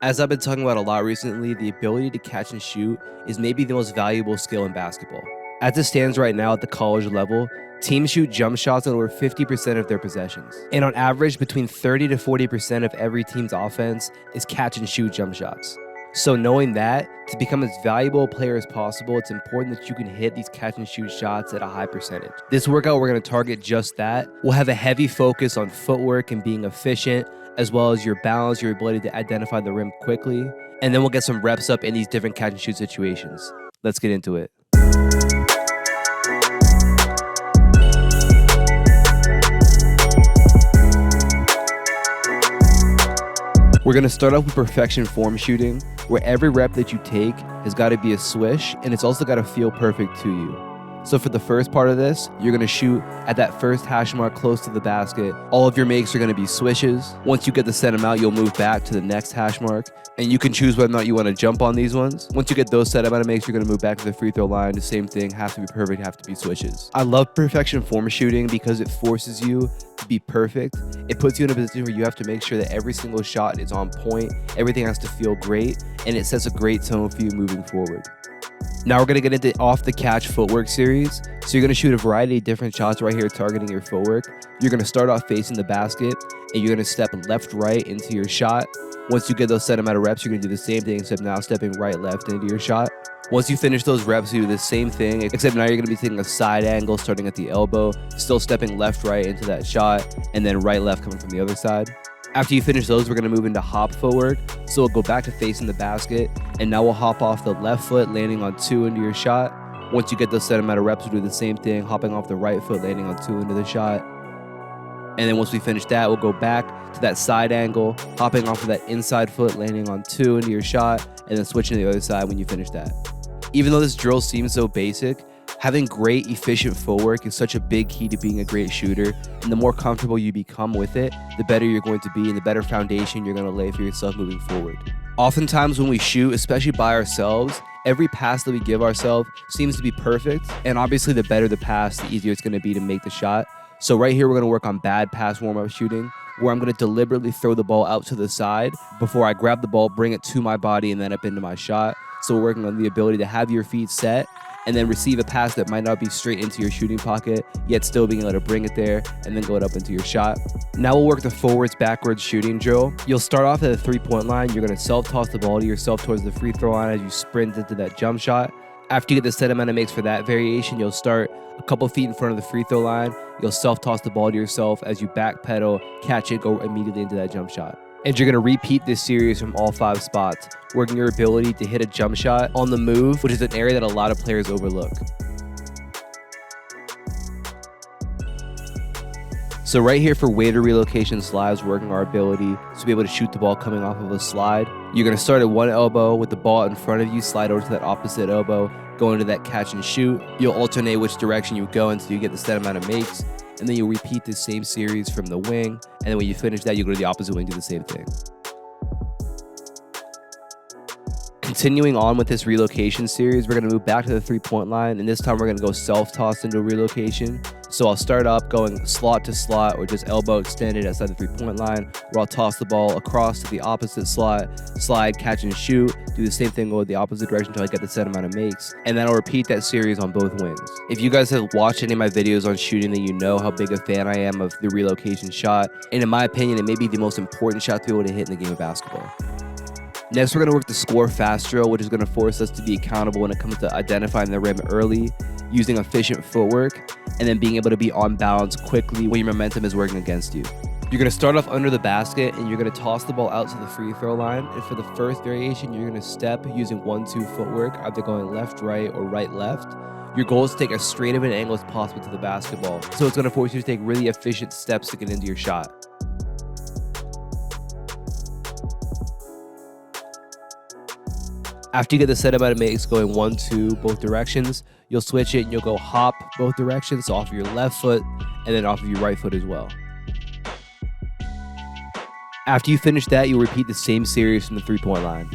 As I've been talking about a lot recently, the ability to catch and shoot is maybe the most valuable skill in basketball. As it stands right now at the college level, teams shoot jump shots on over 50% of their possessions. And on average, between 30 to 40% of every team's offense is catch and shoot jump shots. So knowing that, to become as valuable a player as possible, it's important that you can hit these catch and shoot shots at a high percentage. This workout, we're going to target just that. We'll have a heavy focus on footwork and being efficient, as well as your balance, your ability to identify the rim quickly. And then we'll get some reps up in these different catch and shoot situations. Let's get into it. We're going to start off with perfection form shooting, where every rep that you take has got to be a swish, and it's also got to feel perfect to you. So for the first part of this, you're going to shoot at that first hash mark close to the basket. All of your makes are going to be swishes. Once you get the set amount, you'll move back to the next hash mark, and you can choose whether or not you want to jump on these ones. Once you get those set amount of makes, you're going to move back to the free throw line. The same thing, has to be perfect, have to be swishes. I love perfection form shooting because it forces you to be perfect. It puts you in a position where you have to make sure that every single shot is on point, everything has to feel great, and it sets a great tone for you moving forward. Now we're going to get into off the catch footwork series. So you're going to shoot a variety of different shots right here targeting your footwork. You're going to start off facing the basket, and you're going to step left, right into your shot. Once you get those set amount of reps, you're going to do the same thing, except now stepping right, left into your shot. Once you finish those reps, you do the same thing, except now you're going to be taking a side angle starting at the elbow, still stepping left, right into that shot, and then right, left coming from the other side. After you finish those, we're going to move into hop footwork. So we'll go back to facing the basket, and now we'll hop off the left foot, landing on 2 into your shot. Once you get those set amount of reps, we'll do the same thing, hopping off the right foot, landing on 2 into the shot. And then once we finish that, we'll go back to that side angle, hopping off of that inside foot, landing on 2 into your shot, and then switching to the other side when you finish that. Even though this drill seems so basic, having great, efficient footwork is such a big key to being a great shooter, and the more comfortable you become with it, the better you're going to be and the better foundation you're going to lay for yourself moving forward. Oftentimes when we shoot, especially by ourselves, every pass that we give ourselves seems to be perfect, and obviously the better the pass, the easier it's going to be to make the shot. So right here, we're going to work on bad pass warm-up shooting, where I'm going to deliberately throw the ball out to the side before I grab the ball, bring it to my body, and then up into my shot. So we're working on the ability to have your feet set and then receive a pass that might not be straight into your shooting pocket, yet still being able to bring it there and then go it up into your shot. Now we'll work the forwards, backwards shooting drill. You'll start off at the three-point line. You're going to self-toss the ball to yourself towards the free throw line as you sprint into that jump shot. After you get the set amount of makes for that variation, you'll start a couple feet in front of the free throw line. You'll self-toss the ball to yourself as you backpedal, catch it, go immediately into that jump shot. And you're going to repeat this series from all 5 spots, working your ability to hit a jump shot on the move, which is an area that a lot of players overlook. So right here for weighted relocation slides, working our ability to be able to shoot the ball coming off of a slide. You're going to start at one elbow with the ball in front of you, slide over to that opposite elbow, go into that catch and shoot. You'll alternate which direction you go until you get the set amount of makes. And then you'll repeat this same series from the wing. And then when you finish that, you go to the opposite wing, do the same thing. Continuing on with this relocation series, we're going to move back to the three-point line. And this time we're going to go self-toss into relocation. So I'll start up going slot to slot or just elbow extended outside the three-point line, where I'll toss the ball across to the opposite slot, slide, catch, and shoot. Do the same thing, go the opposite direction until I get the set amount of makes. And then I'll repeat that series on both wings. If you guys have watched any of my videos on shooting, then you know how big a fan I am of the relocation shot. And in my opinion, it may be the most important shot to be able to hit in the game of basketball. Next, we're going to work the score fast drill, which is going to force us to be accountable when it comes to identifying the rim early, using efficient footwork, and then being able to be on balance quickly when your momentum is working against you. You're going to start off under the basket, and you're going to toss the ball out to the free throw line. And for the first variation, you're going to step using 1-2 footwork, either going left, right, or right, left. Your goal is to take as straight of an angle as possible to the basketball. So it's going to force you to take really efficient steps to get into your shot. After you get the set amount of makes going 1-2 both directions, you'll switch it and you'll go hop both directions, so off of your left foot and then off of your right foot as well. After you finish that, you'll repeat the same series from the three-point line.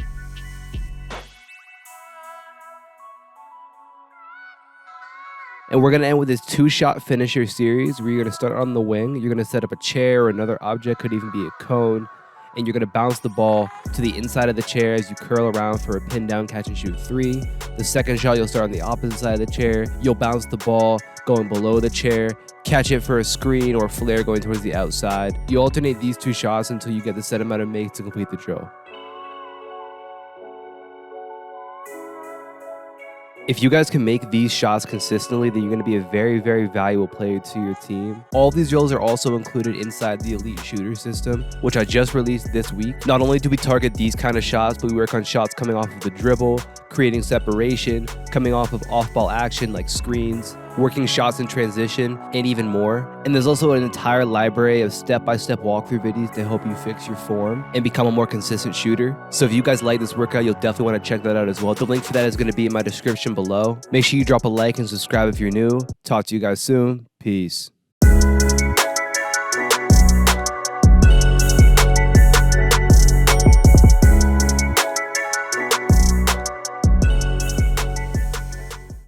And we're going to end with this 2-shot finisher series where you're going to start on the wing. You're going to set up a chair or another object, could even be a cone. and you're going to bounce the ball to the inside of the chair as you curl around for a pin down catch and shoot 3. The second shot, you'll start on the opposite side of the chair. You'll bounce the ball going below the chair, catch it for a screen or flare going towards the outside. You alternate these 2 shots until you get the set amount of makes to complete the drill. If you guys can make these shots consistently, then you're going to be a very, very valuable player to your team. All these drills are also included inside the Elite Shooter system, which I just released this week. Not only do we target these kind of shots, but we work on shots coming off of the dribble, creating separation, coming off of off-ball action like screens, working shots in transition, and even more. And there's also an entire library of step-by-step walkthrough videos to help you fix your form and become a more consistent shooter. So if you guys like this workout, you'll definitely want to check that out as well. The link for that is going to be in my description below. Make sure you drop a like and subscribe if you're new. Talk to you guys soon. Peace.